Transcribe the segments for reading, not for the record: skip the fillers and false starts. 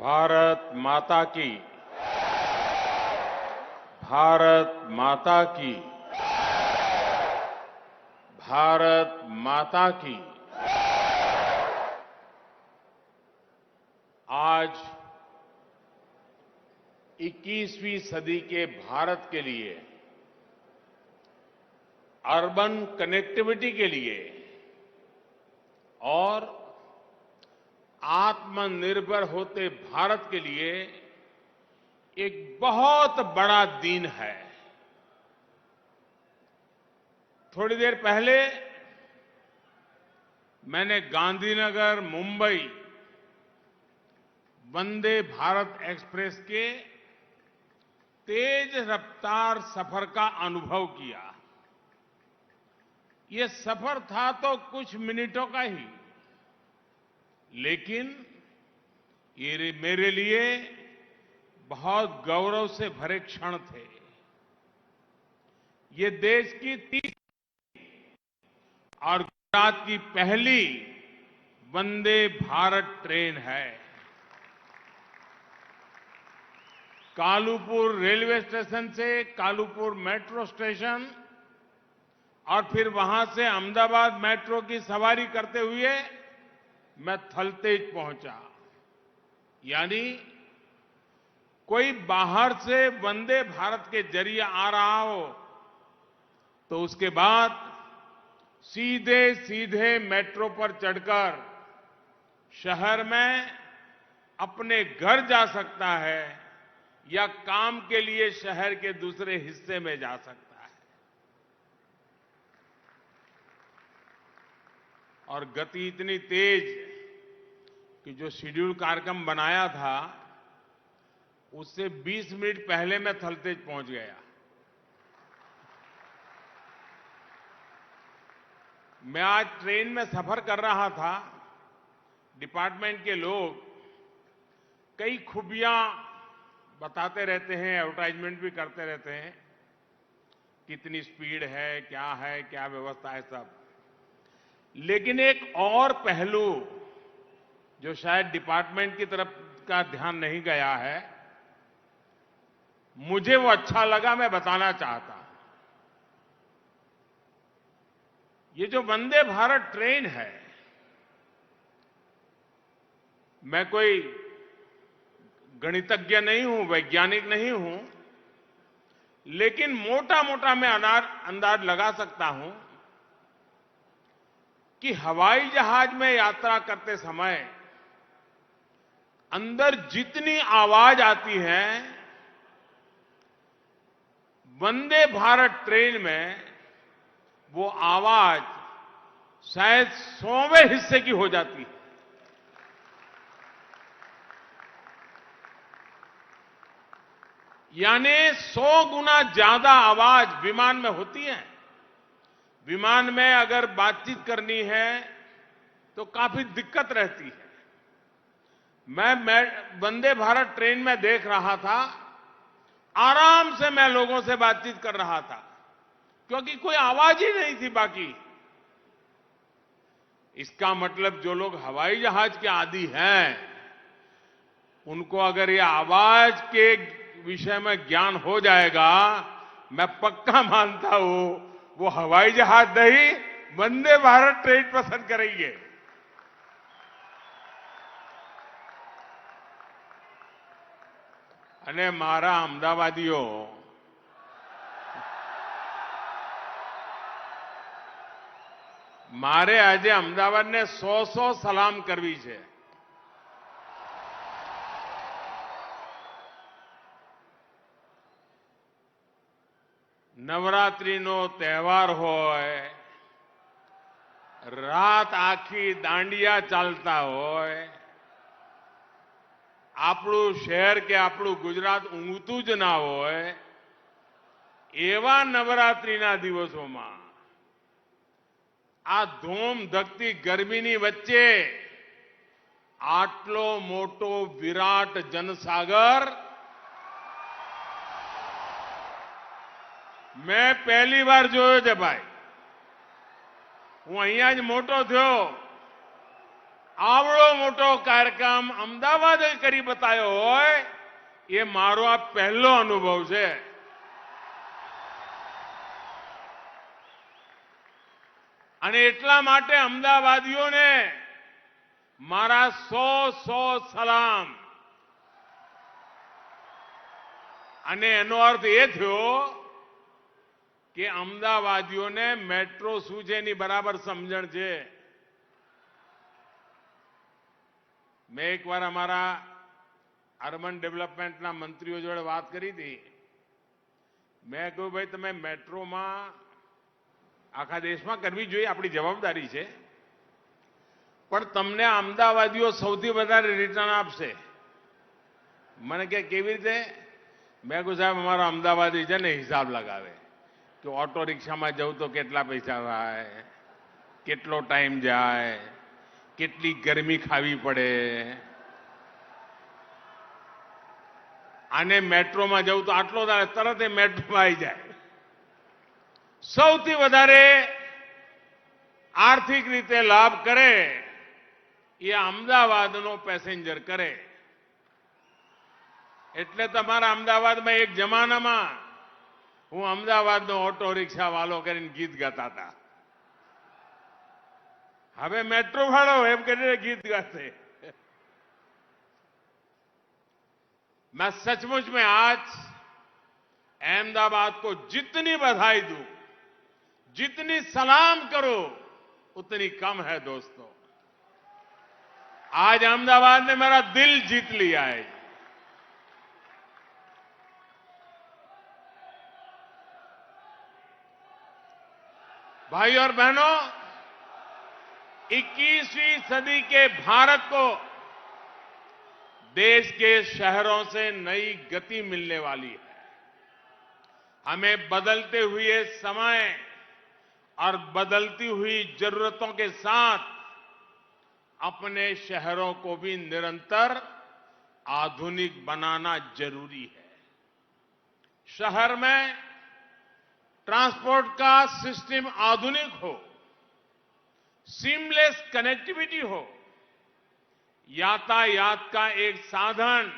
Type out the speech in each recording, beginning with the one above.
भारत माता की। भारत माता की। भारत माता की। आज 21वीं सदी के भारत के लिए, अर्बन कनेक्टिविटी के लिए और आत्मनिर्भर होते भारत के लिए एक बहुत बड़ा दिन है। थोड़ी देर पहले मैंने गांधीनगर मुंबई वंदे भारत एक्सप्रेस के तेज रफ्तार सफर का अनुभव किया। ये सफर था तो कुछ मिनटों का ही, लेकिन ये मेरे लिए बहुत गौरव से भरे क्षण थे। ये देश की तीसरी और गुजरात की पहली वंदे भारत ट्रेन है। कालूपुर रेलवे स्टेशन से कालूपुर मेट्रो स्टेशन और फिर वहां से अहमदाबाद मेट्रो की सवारी करते हुए मैं थलतेज पहुंचा। यानी कोई बाहर से वंदे भारत के जरिए आ रहा हो तो उसके बाद सीधे सीधे मेट्रो पर चढ़कर शहर में अपने घर जा सकता है या काम के लिए शहर के दूसरे हिस्से में जा सकता है। और गति इतनी तेज कि जो शेड्यूल कार्यक्रम बनाया था उससे 20 मिनट पहले मैं थलतेज पहुंच गया। मैं आज ट्रेन में सफर कर रहा था। डिपार्टमेंट के लोग कई खूबियां बताते रहते हैं, एडवर्टाइजमेंट भी करते रहते हैं, कितनी स्पीड है, क्या व्यवस्था है, सब। लेकिन एक और पहलू जो शायद डिपार्टमेंट की तरफ का ध्यान नहीं गया है, मुझे वो अच्छा लगा, मैं बताना चाहता हूं। ये जो वंदे भारत ट्रेन है, मैं कोई गणितज्ञ नहीं हूं, वैज्ञानिक नहीं हूं, लेकिन मोटा मोटा मैं अंदाज लगा सकता हूं कि हवाई जहाज में यात्रा करते समय अंदर जितनी आवाज आती है, वंदे भारत ट्रेन में वो आवाज शायद 100वें हिस्से की हो जाती है। यानी 100 गुना ज्यादा आवाज विमान में होती है। विमान में अगर बातचीत करनी है तो काफी दिक्कत रहती है। मैं वंदे भारत ट्रेन में देख रहा था, आराम से मैं लोगों से बातचीत कर रहा था क्योंकि कोई आवाज ही नहीं थी बाकी। इसका मतलब जो लोग हवाई जहाज के आदी हैं, उनको अगर ये आवाज के विषय में ज्ञान हो जाएगा, मैं पक्का मानता हूं वो हवाई जहाज नहीं, वंदे भारत ट्रेन पसंद करेंगे। अने मारा अहमदाबादीओ, मारे आज अहमदाबाद ने 100 सलाम करवी छे। नवरात्रीनो तहेवार होय, रात आखी दांडिया चालता होय, આપણું શહેર કે આપણું ગુજરાત ઊંઘતું જ ના હોય, એવા નવરાત્રીના દિવસોમાં આ ધૂમ ધકતી ગરમીની વચ્ચે આટલો મોટો વિરાટ જનસાગર मैं पहली बार જોયો છે ભાઈ। હું અહીંયા જ મોટો થયો, आवड़ो मोटो कार्यक्रम अमदावाद કરી બતાયો હોય એ મારો આ પહેલો અનુભવ છે. અને એટલા માટે અમદાવાદીઓને મારા 100 સલામ. અને એનો અર્થ એ થયો કે અમદાવાદીઓને મેટ્રો શું છે એની બરાબર સમજણ છે. મેં એકવાર અમારા અર્બન ડેવલપમેન્ટના મંત્રીઓ જોડે વાત કરી હતી. મેં કહ્યું ભાઈ તમે મેટ્રોમાં આખા દેશમાં કરવી જોઈએ, આપણી જવાબદારી છે, પણ તમને અમદાવાદીઓ સૌથી વધારે રિટર્ન આપશે. મને કે કેવી રીતે? મેં કહ્યું સાહેબ અમારા અમદાવાદી છે ને હિસાબ લગાવે કે ઓટો રિક્ષામાં જવું તો કેટલા પૈસા થાય, કેટલો ટાઈમ જાય, કેટલી ગરમી ખાવી પડે, અને મેટ્રોમાં જવું તો આટલો તરત એ મેટ્રોમાં આવી જાય. સૌથી વધારે આર્થિક રીતે લાભ કરે એ અમદાવાદનો પેસેન્જર કરે. એટલે તમારા અમદાવાદમાં એક જમાનામાં હું અમદાવાદનો ઓટો રિક્ષા વાલો કરીને ગીત ગાતા હતા. હવે મેટ્રો વાળો એમ કરીને ગીત ગાશે. मैं सचमुच में आज अहमदाबाद को जितनी बधाई दूं, जितनी सलाम करो उतनी कम है दोस्तों. आज अहमदाबाद ने मेरा दिल जीत लिया है. भाई और बहनों, 21वीं सदी के भारत को देश के शहरों से नई गति मिलने वाली है. हमें बदलते हुए समय और बदलती हुई जरूरतों के साथ अपने शहरों को भी निरंतर आधुनिक बनाना जरूरी है. शहर में ट्रांसपोर्ट का सिस्टम आधुनिक हो, सीमलेस कनेक्टिविटी हो, यातायात का एक साधन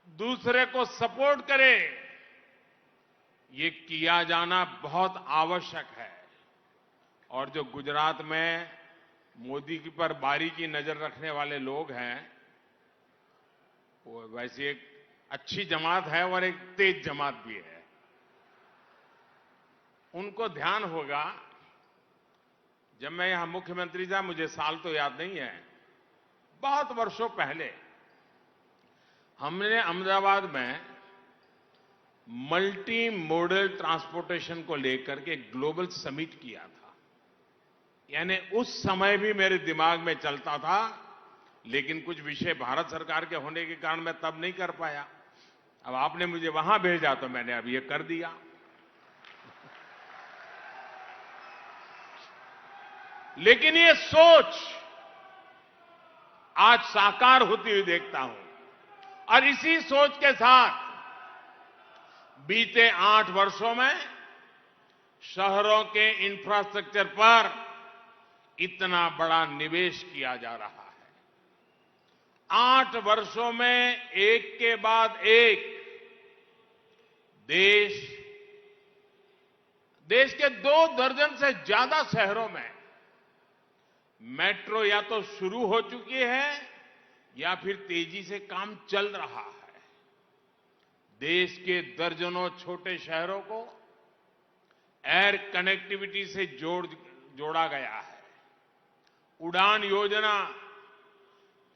दूसरे को सपोर्ट करे, ये किया जाना बहुत आवश्यक है. और जो गुजरात में मोदी की पर बारीकी नजर रखने वाले लोग हैं, वो वैसे एक अच्छी जमात है और एक तेज जमात भी है. उनको ध्यान होगा, जब मैं यहां मुख्यमंत्री था, मुझे साल तो याद नहीं है, बहुत वर्षों पहले हमने अहमदाबाद में मल्टी मॉडल ट्रांसपोर्टेशन को लेकर के ग्लोबल समिट किया था. यानी उस समय भी मेरे दिमाग में चलता था, लेकिन कुछ विषय भारत सरकार के होने के कारण मैं तब नहीं कर पाया. अब आपने मुझे वहां भेजा तो मैंने अब ये कर दिया. लेकिन ये सोच आज साकार होती हुई देखता हूं. और इसी सोच के साथ बीते 8 वर्षों में शहरों के इंफ्रास्ट्रक्चर पर इतना बड़ा निवेश किया जा रहा है. 8 वर्षों में एक के बाद एक देश के 2 दर्जन से ज्यादा शहरों में मेट्रो या तो शुरू हो चुकी है या फिर तेजी से काम चल रहा है. देश के दर्जनों छोटे शहरों को एयर कनेक्टिविटी से जोड़ा गया है. उड़ान योजना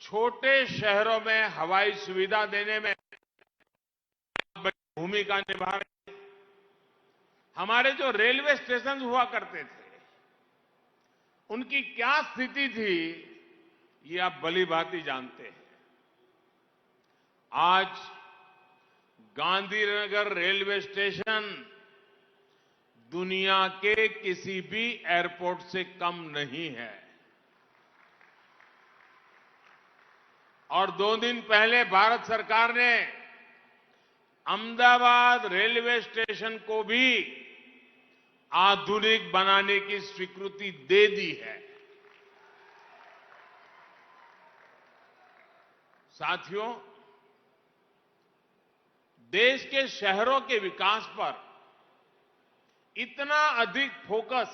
छोटे शहरों में हवाई सुविधा देने में भूमिका निभा रही है. हमारे जो रेलवे स्टेशन हुआ करते थे, उनकी क्या स्थिति थी ये आप भली भांति जानते हैं. आज गांधीनगर रेलवे स्टेशन दुनिया के किसी भी एयरपोर्ट से कम नहीं है. और 2 दिन पहले भारत सरकार ने अहमदाबाद रेलवे स्टेशन को भी आधुनिक बनाने की स्वीकृति दे दी है. साथियों, देश के शहरों के विकास पर इतना अधिक फोकस,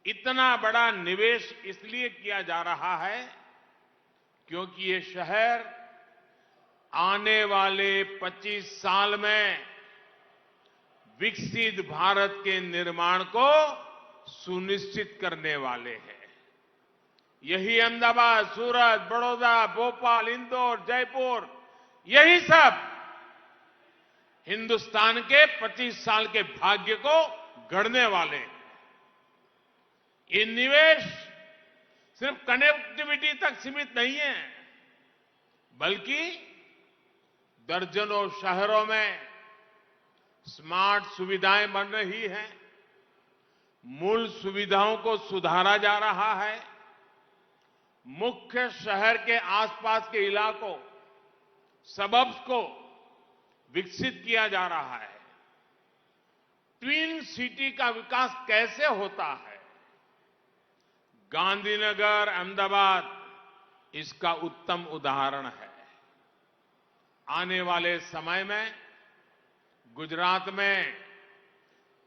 इतना बड़ा निवेश इसलिए किया जा रहा है क्योंकि ये शहर आने वाले 25 साल में विकसित भारत के निर्माण को सुनिश्चित करने वाले हैं। यही अहमदाबाद, सूरत, बड़ौदा, भोपाल, इंदौर, जयपुर, यही सब हिंदुस्तान के 25 साल के भाग्य को गढ़ने वाले हैं। ये निवेश सिर्फ कनेक्टिविटी तक सीमित नहीं है, बल्कि दर्जनों शहरों में स्मार्ट सुविधाएं बन रही हैं, मूल सुविधाओं को सुधारा जा रहा है, मुख्य शहर के आसपास के इलाकों, सबर्ब्स को विकसित किया जा रहा है। ट्विन सिटी का विकास कैसे होता है, गांधीनगर, अहमदाबाद इसका उत्तम उदाहरण है। आने वाले समय में गुजरात में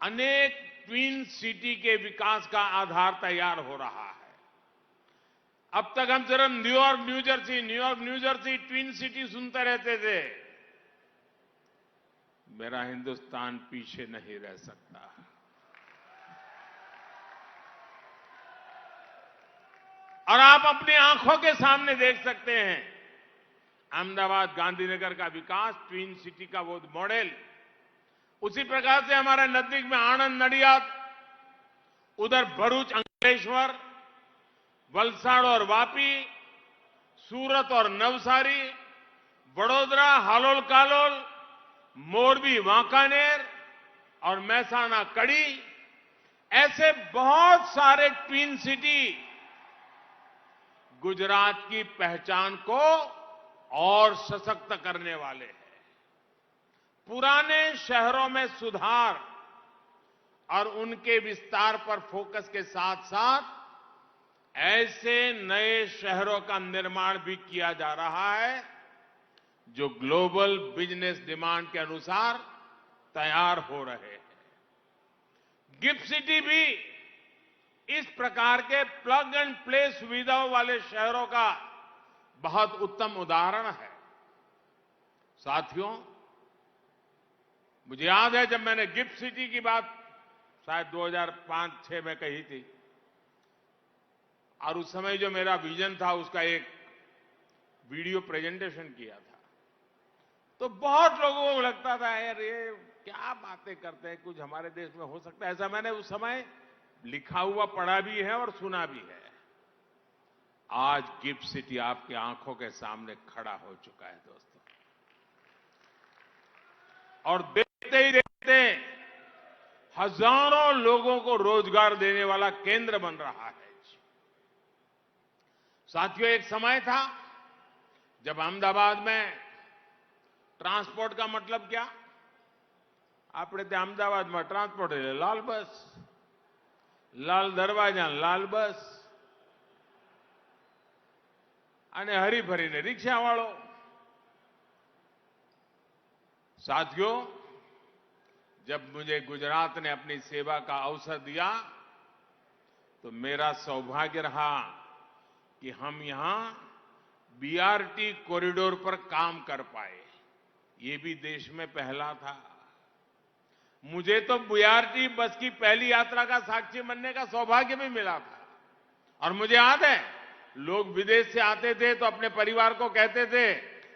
अनेक ट्विन सिटी के विकास का आधार तैयार हो रहा है। अब तक हम सिर्फ New York, new Jersey twin city सुनते रहते थे। मेरा हिंदुस्तान पीछे नहीं रह सकता। और आप अपनी आंखों के सामने देख सकते हैं अहमदाबाद, गांधीनगर का विकास, ट्विन सिटी का वो मॉडल। उसी प्रकार से हमारे नजदीक में आणंद, नडियाद, उधर भरूच, अंकलेश्वर, वलसाड़ और वापी, सूरत और नवसारी, वडोदरा, हालोल कालोल, मोरबी, वांकानेर और महसाणा, कड़ी, ऐसे बहुत सारे ट्विन सिटी गुजरात की पहचान को और सशक्त करने वाले हैं। पुराने शहरों में सुधार और उनके विस्तार पर फोकस के साथ साथ ऐसे नए शहरों का निर्माण भी किया जा रहा है जो ग्लोबल बिजनेस डिमांड के अनुसार तैयार हो रहे हैं। गिफ्ट सिटी भी इस प्रकार के प्लग एंड प्ले सुविधाओं वाले शहरों का बहुत उत्तम उदाहरण है। साथियों, मुझे याद है जब मैंने गिफ्ट सिटी की बात शायद 2005-6 में कही थी, और उस समय जो मेरा विजन था उसका एक वीडियो प्रेजेंटेशन किया था, तो बहुत लोगों को लगता था यार ये क्या बातें करते हैं, कुछ हमारे देश में हो सकता है ऐसा। मैंने उस समय लिखा हुआ पढ़ा भी है और सुना भी है। आज गिफ्ट सिटी आपकी आंखों के सामने खड़ा हो चुका है दोस्तों, और देखते ही देखते हजारों लोगों को रोजगार देने वाला केंद्र बन रहा है। साथियों, एक समय था जब अहमदाबाद में ट्रांसपोर्ट का मतलब क्या, આપણે ત્યાં અમદાવાદમાં ટ્રાન્સપોર્ટ એટલે લાલ બસ, લાલ દરવાજા, લાલ બસ અને હરીફરીને રિક્ષાવાળો। साथियों, जब मुझे गुजरात ने अपनी सेवा का अवसर दिया तो मेरा सौभाग्य रहा कि हम यहां बीआरटी कॉरिडोर पर काम कर पाए। ये भी देश में पहला था। मुझे तो बीआरटी बस की पहली यात्रा का साक्षी बनने का सौभाग्य भी मिला था। और मुझे याद है लोग विदेश से आते थे तो अपने परिवार को कहते थे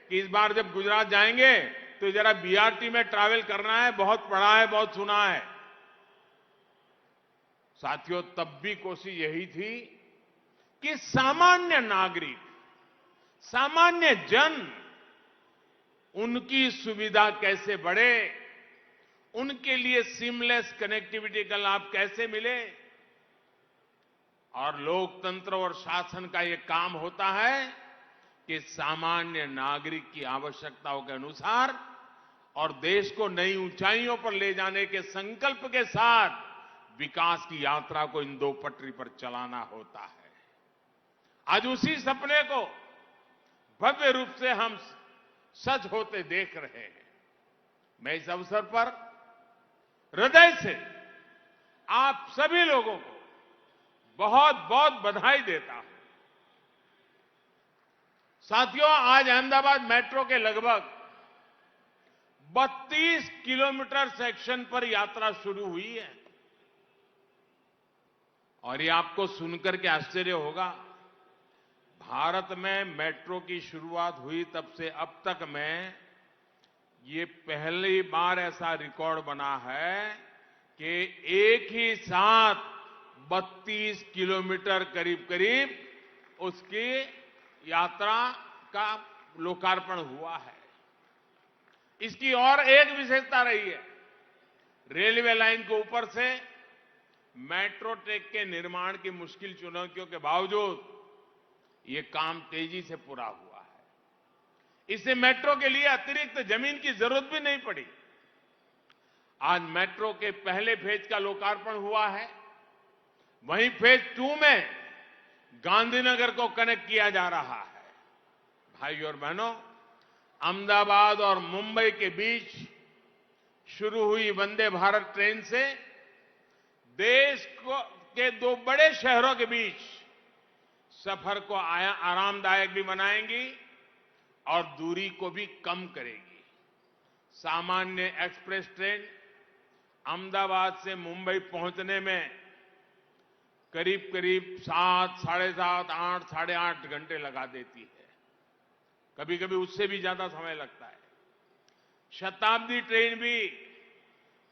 कि इस बार जब गुजरात जाएंगे तो जरा बीआरटी में ट्रैवल करना है, बहुत पढ़ा है, बहुत सुना है। साथियों, तब भी कोशिश यही थी कि सामान्य नागरिक, सामान्य जन, उनकी सुविधा कैसे बढ़े, उनके लिए सीमलेस कनेक्टिविटी का लाभ कैसे मिले। और लोकतंत्र और शासन का यह काम होता है कि सामान्य नागरिक की आवश्यकताओं के अनुसार और देश को नई ऊंचाइयों पर ले जाने के संकल्प के साथ विकास की यात्रा को इन दो पटरी पर चलाना होता है। आज उसी सपने को भव्य रूप से हम सच होते देख रहे हैं। मैं इस अवसर पर हृदय से आप सभी लोगों को बहुत बहुत बधाई देता हूं। साथियों, आज अहमदाबाद मेट्रो के लगभग 32 किलोमीटर सेक्शन पर यात्रा शुरू हुई है। और ये आपको सुनकर के आश्चर्य होगा, भारत में मेट्रो की शुरुआत हुई तब से अब तक में ये पहली बार ऐसा रिकॉर्ड बना है कि एक ही साथ 32 किलोमीटर करीब करीब उसकी यात्रा का लोकार्पण हुआ है। इसकी और एक विशेषता रही है, रेलवे लाइन के ऊपर से मेट्रो ट्रैक के निर्माण की मुश्किल चुनौतियों के बावजूद ये काम तेजी से पूरा हुआ है। इससे मेट्रो के लिए अतिरिक्त जमीन की जरूरत भी नहीं पड़ी। आज मेट्रो के पहले फेज का लोकार्पण हुआ है, वहीं फेज 2 में गांधीनगर को कनेक्ट किया जा रहा है। भाइयों और बहनों, अहमदाबाद और मुंबई के बीच शुरू हुई वंदे भारत ट्रेन से देश के 2 बड़े शहरों के बीच सफर को आरामदायक भी बनाएंगी और दूरी को भी कम करेगी। सामान्य एक्सप्रेस ट्रेन अहमदाबाद से मुंबई पहुंचने में करीब करीब 7, साढ़े 7, 8, साढ़े 8 घंटे लगा देती है। कभी कभी उससे भी ज्यादा समय लगता है। शताब्दी ट्रेन भी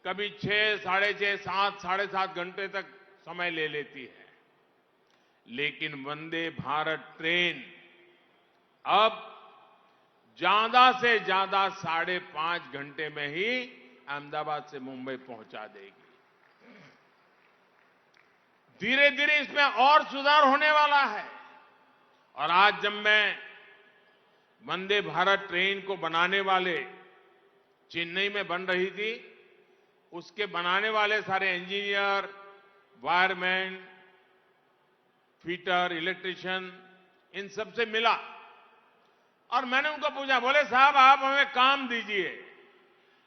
कभी 6, साढ़े 6, 7, साढ़े 7 घंटे तक समय ले लेती है। लेकिन वंदे भारत ट्रेन अब ज्यादा से ज्यादा 5.5 घंटे में ही अहमदाबाद से मुंबई पहुंचा देगी। धीरे धीरे इसमें और सुधार होने वाला है। और आज जब मैं वंदे भारत ट्रेन को बनाने वाले चेन्नई में बन रही थी, उसके बनाने वाले सारे इंजीनियर, वायरमैन, फिटर, इलेक्ट्रिशियन, इन सबसे मिला और मैंने उनको पूछा, बोले साहब आप हमें काम दीजिए,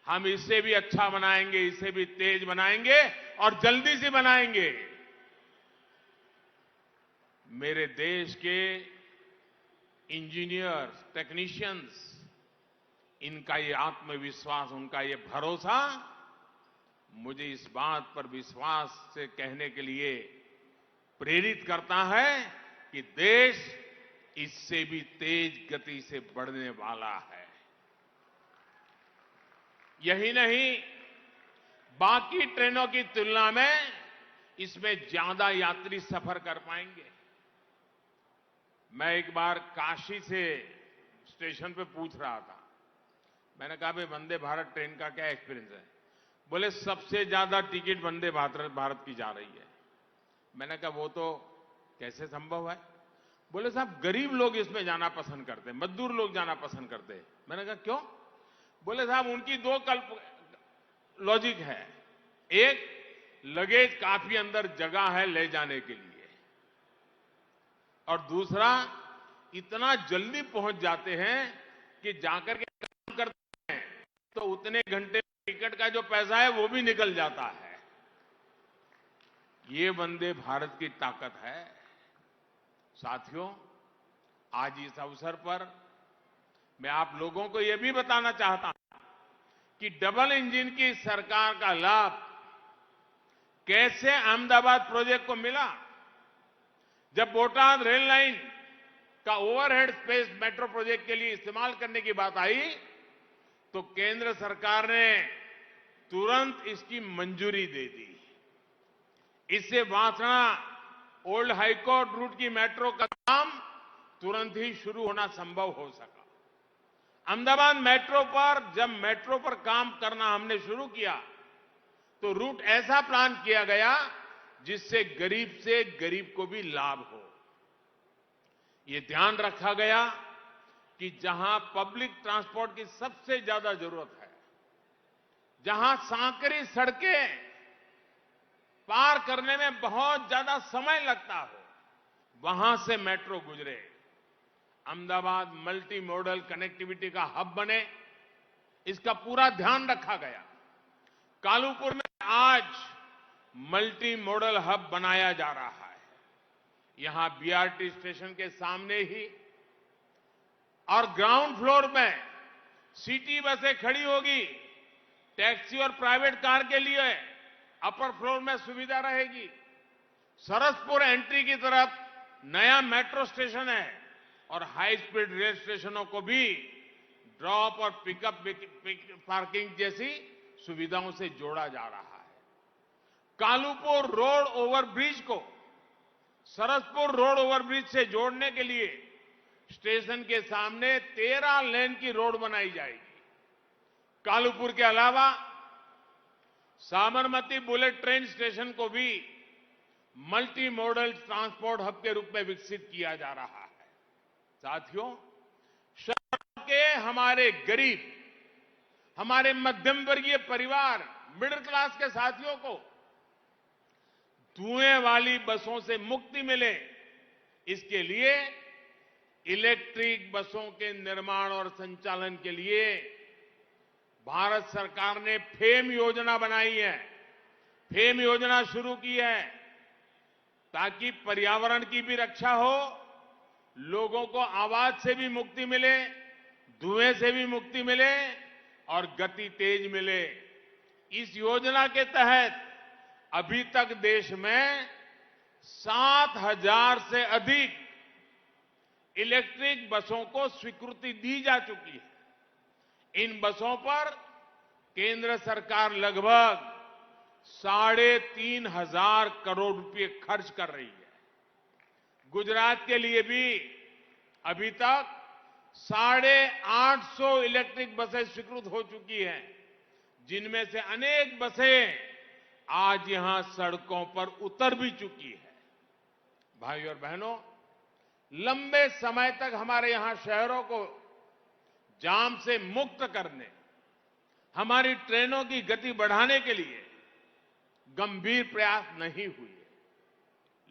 हम इससे भी अच्छा बनाएंगे, इससे भी तेज बनाएंगे और जल्दी से बनाएंगे। मेरे देश के इंजीनियर्स, टेक्नीशियंस, इनका ये आत्मविश्वास, उनका ये भरोसा मुझे इस बात पर विश्वास से कहने के लिए प्रेरित करता है कि देश इससे भी तेज गति से बढ़ने वाला है। यही नहीं, बाकी ट्रेनों की तुलना में इसमें ज्यादा यात्री सफर कर पाएंगे। मैं एक बार काशी से स्टेशन पे पूछ रहा था, मैंने कहा भाई वंदे भारत ट्रेन का क्या एक्सपीरियंस है? बोले सबसे ज्यादा टिकट वंदे भारत की जा रही है। मैंने कहा वो तो कैसे संभव है? बोले साहब गरीब लोग इसमें जाना पसंद करते हैं, मजदूर लोग जाना पसंद करते हैं। मैंने कहा क्यों? बोले साहब उनकी 2 लॉजिक है। एक, लगेज काफी अंदर जगह है ले जाने के लिए, और दूसरा, इतना जल्दी पहुंच जाते हैं कि जाकर के काम करते हैं तो उतने घंटे टिकट का जो पैसा है वो भी निकल जाता है। ये वंदे भारत की ताकत है। साथियों, आज इस अवसर पर मैं आप लोगों को यह भी बताना चाहता हूं कि डबल इंजन की सरकार का लाभ कैसे अहमदाबाद प्रोजेक्ट को मिला। जब बोटाद रेल लाइन का ओवरहेड स्पेस मेट्रो प्रोजेक्ट के लिए इस्तेमाल करने की बात आई तो केंद्र सरकार ने तुरंत इसकी मंजूरी दे दी। इससे वासना ओल्ड हाईकोर्ट रूट की मेट्रो का काम तुरंत ही शुरू होना संभव हो सका। अहमदाबाद मेट्रो पर जब मेट्रो पर काम करना हमने शुरू किया तो रूट ऐसा प्लान किया गया जिससे गरीब से गरीब को भी लाभ हो। ये ध्यान रखा गया कि जहां पब्लिक ट्रांसपोर्ट की सबसे ज्यादा जरूरत है, जहां सांकरी सड़कें पार करने में बहुत ज्यादा समय लगता हो, वहां से मेट्रो गुजरे। अहमदाबाद मल्टी मॉडल कनेक्टिविटी का हब बने, इसका पूरा ध्यान रखा गया। कालूपुर में आज मल्टी मॉडल हब बनाया जा रहा है। यहां बीआरटी स्टेशन के सामने ही और ग्राउंड फ्लोर में सिटी बसें खड़ी होगी। टैक्सी और प्राइवेट कार के लिए अपर फ्लोर में सुविधा रहेगी। सरसपुर एंट्री की तरफ नया मेट्रो स्टेशन है और हाई स्पीड रेल स्टेशनों को भी ड्रॉप और पिकअप पार्किंग जैसी सुविधाओं से जोड़ा जा रहा है। कालूपुर रोड ओवरब्रिज को सरसपुर रोड ओवरब्रिज से जोड़ने के लिए स्टेशन के सामने 13 लेन की रोड बनाई जाएगी। कालूपुर के अलावा साबरमती बुलेट ट्रेन स्टेशन को भी मल्टी मॉडल ट्रांसपोर्ट हब के रूप में विकसित किया जा रहा है। साथियों, शहर के हमारे गरीब, हमारे मध्यम वर्गीय परिवार, मिडिल क्लास के साथियों को धुएं वाली बसों से मुक्ति मिले, इसके लिए इलेक्ट्रिक बसों के निर्माण और संचालन के लिए भारत सरकार ने फेम योजना बनाई है। फेम योजना शुरू की है ताकि पर्यावरण की भी रक्षा हो, लोगों को आवाज से भी मुक्ति मिले, धुएं से भी मुक्ति मिले और गति तेज मिले। इस योजना के तहत अभी तक देश में 7,000 से अधिक इलेक्ट्रिक बसों को स्वीकृति दी जा चुकी है। इन बसों पर केंद्र सरकार लगभग 3,500 करोड़ रुपए खर्च कर रही है। गुजरात के लिए भी अभी तक 850 इलेक्ट्रिक बसें स्वीकृत हो चुकी हैं, जिनमें से अनेक बसें आज यहां सड़कों पर उतर भी चुकी है। भाइयों और बहनों, लंबे समय तक हमारे यहां शहरों को जाम से मुक्त करने, हमारी ट्रेनों की गति बढ़ाने के लिए गंभीर प्रयास नहीं हुए।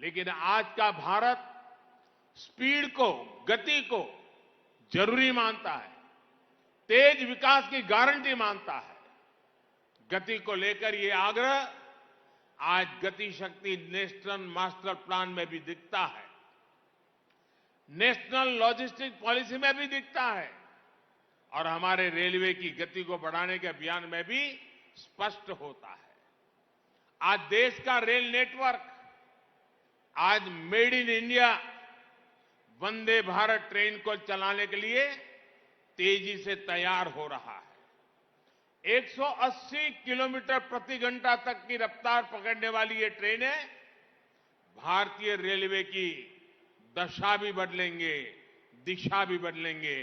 लेकिन आज का भारत स्पीड को, गति को जरूरी मानता है, तेज विकास की गारंटी मानता है। गति को लेकर ये आग्रह आज गति शक्ति नेशनल मास्टर प्लान में भी दिखता है, नेशनल लॉजिस्टिक पॉलिसी में भी दिखता है और हमारे रेलवे की गति को बढ़ाने के अभियान में भी स्पष्ट होता है। आज देश का रेल नेटवर्क आज made in India Vande Bharat train को चलाने के लिए तेजी से तैयार हो रहा है। 180 किलोमीटर प्रति घंटा तक की रफ्तार पकड़ने वाली ये ट्रेनें भारतीय रेलवे की दशा भी बदलेंगे, दिशा भी बदलेंगे,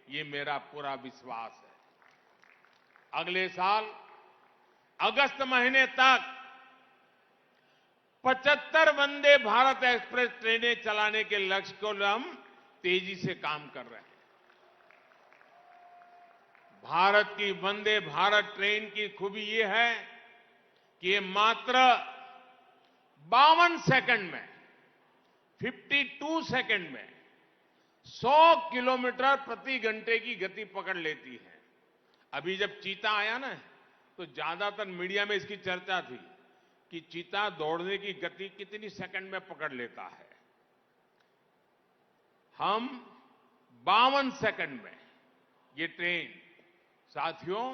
ये मेरा पूरा विश्वास है। अगले साल अगस्त महीने तक 75 वंदे भारत एक्सप्रेस ट्रेनें चलाने के लक्ष्य को हम तेजी से काम कर रहे हैं। भारत की वंदे भारत ट्रेन की खूबी ये है कि ये मात्र 52 सेकंड में, 52 सेकंड में 100 किलोमीटर प्रति घंटे की गति पकड़ लेती है। अभी जब चीता आया ना, तो ज्यादातर मीडिया में इसकी चर्चा थी कि चीता दौड़ने की गति कितनी सेकंड में पकड़ लेता है। हम 52 सेकंड में ये ट्रेन, साथियों,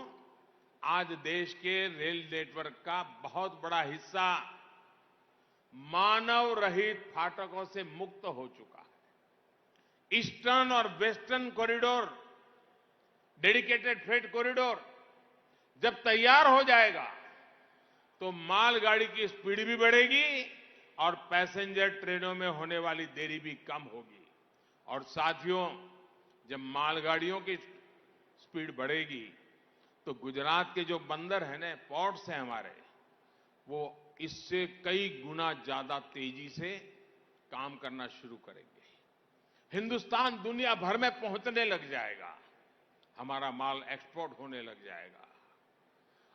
आज देश के रेल नेटवर्क का बहुत बड़ा हिस्सा मानव रहित फाटकों से मुक्त हो चुका है। ईस्टर्न और western corridor, dedicated freight corridor जब तैयार हो जाएगा तो मालगाड़ी की स्पीड भी बढ़ेगी और पैसेंजर ट्रेनों में होने वाली देरी भी कम होगी। और साथियों, जब मालगाड़ियों की स्पीड बढ़ेगी तो गुजरात के जो बंदर हैं ना, पोर्ट्स हैं हमारे, वो इससे कई गुना ज्यादा तेजी से काम करना शुरू करेंगे। हिंदुस्तान दुनिया भर में पहुंचने लग जाएगा, हमारा माल एक्सपोर्ट होने लग जाएगा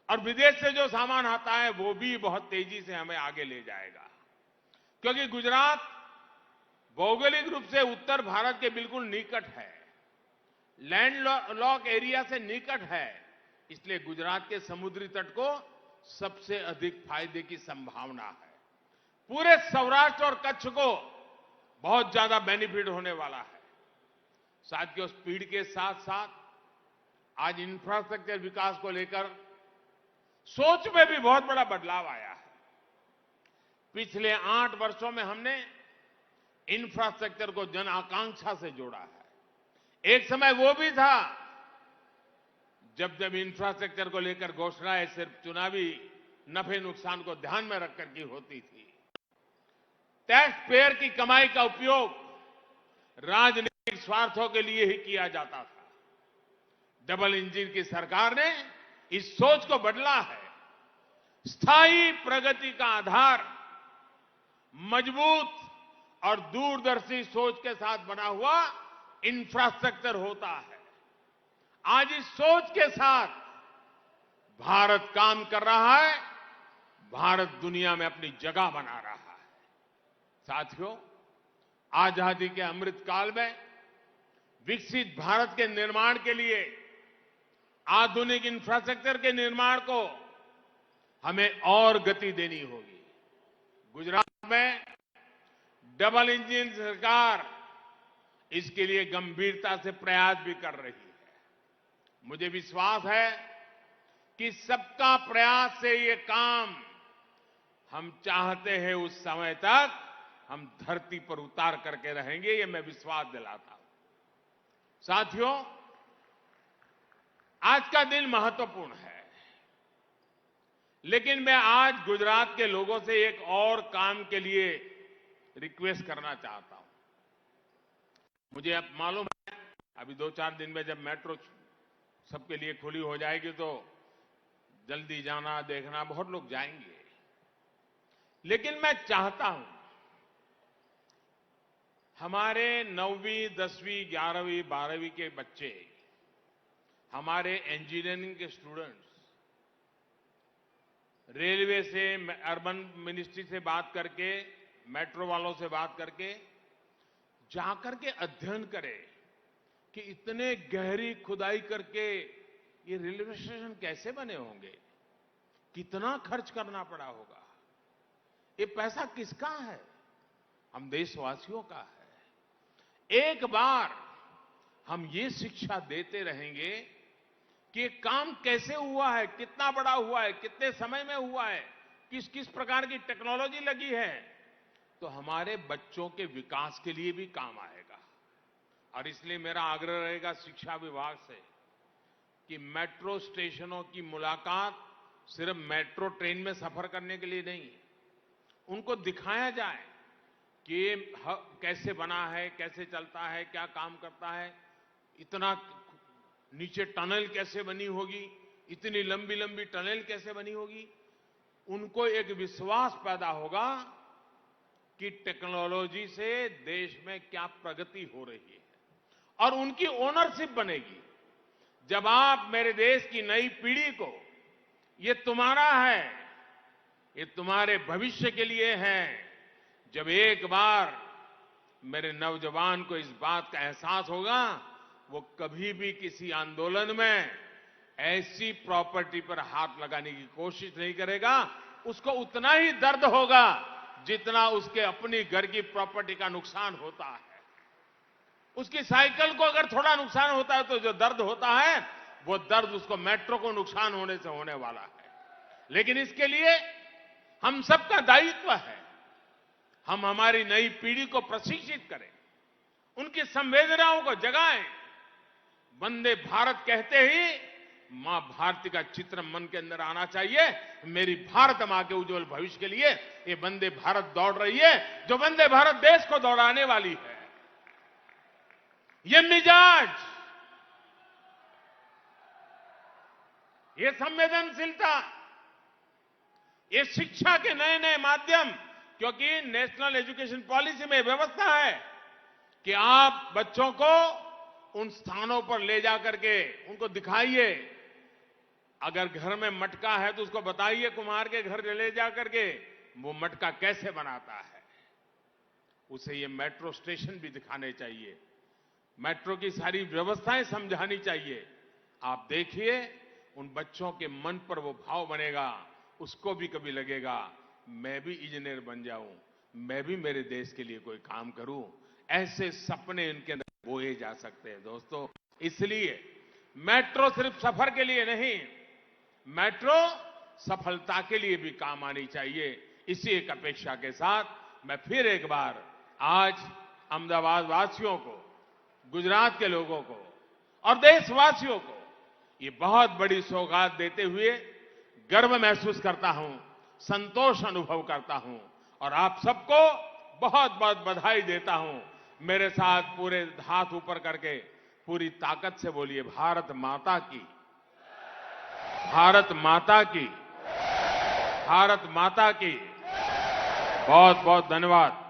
और विदेश से जो सामान आता है वो भी बहुत तेजी से हमें आगे ले जाएगा, क्योंकि गुजरात भौगोलिक रूप से उत्तर भारत के बिल्कुल निकट है, लैंड लॉक एरिया से निकट है, इसलिए गुजरात के समुद्री तट को सबसे अधिक फायदे की संभावना है। पूरे सौराष्ट्र और कच्छ को बहुत ज्यादा बेनिफिट होने वाला है। साथियों, स्पीड के साथ साथ आज इंफ्रास्ट्रक्चर विकास को लेकर सोच में भी बहुत बड़ा बदलाव आया है। पिछले 8 वर्षों में हमने इंफ्रास्ट्रक्चर को जन आकांक्षा से जोड़ा है। एक समय वो भी था जब इंफ्रास्ट्रक्चर को लेकर घोषणाएं सिर्फ चुनावी नफे नुकसान को ध्यान में रखकर की होती थी। टैक्स पेयर की कमाई का उपयोग राजनीतिक स्वार्थों के लिए ही किया जाता था। डबल इंजन की सरकार ने इस सोच को बदला है। स्थायी प्रगति का आधार मजबूत और दूरदर्शी सोच के साथ बना हुआ इंफ्रास्ट्रक्चर होता है। आज इस सोच के साथ भारत काम कर रहा है। भारत दुनिया में अपनी जगह बना रहा है। साथियों, आजादी के अमृत काल में विकसित भारत के निर्माण के लिए आधुनिक इंफ्रास्ट्रक्चर के निर्माण को हमें और गति देनी होगी। गुजरात में डबल इंजन सरकार इसके लिए गंभीरता से प्रयास भी कर रही है। मुझे विश्वास है कि सबका प्रयास से ये काम हम चाहते हैं उस समय तक हम धरती पर उतार करके रहेंगे, ये मैं विश्वास दिलाता हूं। साथियों, आज का दिन महत्वपूर्ण है, लेकिन मैं आज गुजरात के लोगों से एक और काम के लिए रिक्वेस्ट करना चाहता हूं। मुझे अब मालूम है अभी 2-4 दिन में जब मेट्रो सबके लिए खुली हो जाएगी तो जल्दी जाना देखना बहुत लोग जाएंगे, लेकिन मैं चाहता हूं हमारे 9वीं 10वीं 11वीं 12वीं के बच्चे, हमारे इंजीनियरिंग के स्टूडेंट्स रेलवे से, अर्बन मिनिस्ट्री से बात करके, मेट्रो वालों से बात करके जाकर के अध्ययन करें कि इतने गहरी खुदाई करके ये रेलवे स्टेशन कैसे बने होंगे, कितना खर्च करना पड़ा होगा, ये पैसा किसका है? हम देशवासियों का है। एक बार हम ये शिक्षा देते रहेंगे कि ये काम कैसे हुआ है, कितना बड़ा हुआ है, कितने समय में हुआ है, किस किस प्रकार की टेक्नोलॉजी लगी है, तो हमारे बच्चों के विकास के लिए भी काम आएगा। और इसलिए मेरा आग्रह रहेगा शिक्षा विभाग से कि मेट्रो स्टेशनों की मुलाकात सिर्फ मेट्रो ट्रेन में सफर करने के लिए नहीं, उनको दिखाया जाए कि ये कैसे बना है, कैसे चलता है, क्या काम करता है, इतना नीचे टनल कैसे बनी होगी, इतनी लंबी लंबी टनल कैसे बनी होगी। उनको एक विश्वास पैदा होगा कि टेक्नोलॉजी से देश में क्या प्रगति हो रही है और उनकी ओनरशिप बनेगी। जब आप मेरे देश की नई पीढ़ी को ये तुम्हारा है, ये तुम्हारे भविष्य के लिए है, जब एक बार मेरे नौजवान को इस बात का एहसास होगा, वो कभी भी किसी आंदोलन में ऐसी प्रॉपर्टी पर हाथ लगाने की कोशिश नहीं करेगा। उसको उतना ही दर्द होगा जितना उसके अपनी घर की प्रॉपर्टी का नुकसान होता है। उसकी साइकिल को अगर थोड़ा नुकसान होता है तो जो दर्द होता है वो दर्द उसको मेट्रो को नुकसान होने से होने वाला है। लेकिन इसके लिए हम सबका दायित्व है, हम हमारी नई पीढ़ी को प्रशिक्षित करें, उनकी संवेदनाओं को जगाएं। वंदे भारत कहते ही मां भारती का चित्र मन के अंदर आना चाहिए। मेरी भारत मां के उज्जवल भविष्य के लिए ये वंदे भारत दौड़ रही है, जो वंदे भारत देश को दौड़ाने वाली है। ये मिजाज, ये संवेदनशीलता, ये शिक्षा के नए नए माध्यम, क्योंकि नेशनल एजुकेशन पॉलिसी में व्यवस्था है कि आप बच्चों को उन स्थानों पर ले जाकर के उनको दिखाइए। अगर घर में मटका है तो उसको बताइए कुम्हार के घर ले जाकर के वो मटका कैसे बनाता है। उसे ये मेट्रो स्टेशन भी दिखाने चाहिए, मेट्रो की सारी व्यवस्थाएं समझानी चाहिए। आप देखिए उन बच्चों के मन पर वो भाव बनेगा, उसको भी कभी लगेगा मैं भी इंजीनियर बन जाऊं, मैं भी मेरे देश के लिए कोई काम करूं। ऐसे सपने इनके अंदर बोए जा सकते हैं दोस्तों। इसलिए मेट्रो सिर्फ सफर के लिए नहीं, मेट्रो सफलता के लिए भी काम आनी चाहिए। इसी एक अपेक्षा के साथ मैं फिर एक बार आज अहमदाबाद वासियों को, गुजरात के लोगों को और देशवासियों को ये बहुत बड़ी सौगात देते हुए गर्व महसूस करता हूं, संतोष अनुभव करता हूं और आप सबको बहुत बहुत बधाई देता हूं। मेरे साथ पूरे हाथ ऊपर करके पूरी ताकत से बोलिए, भारत माता की, भारत माता की, भारत माता की। बहुत बहुत धन्यवाद।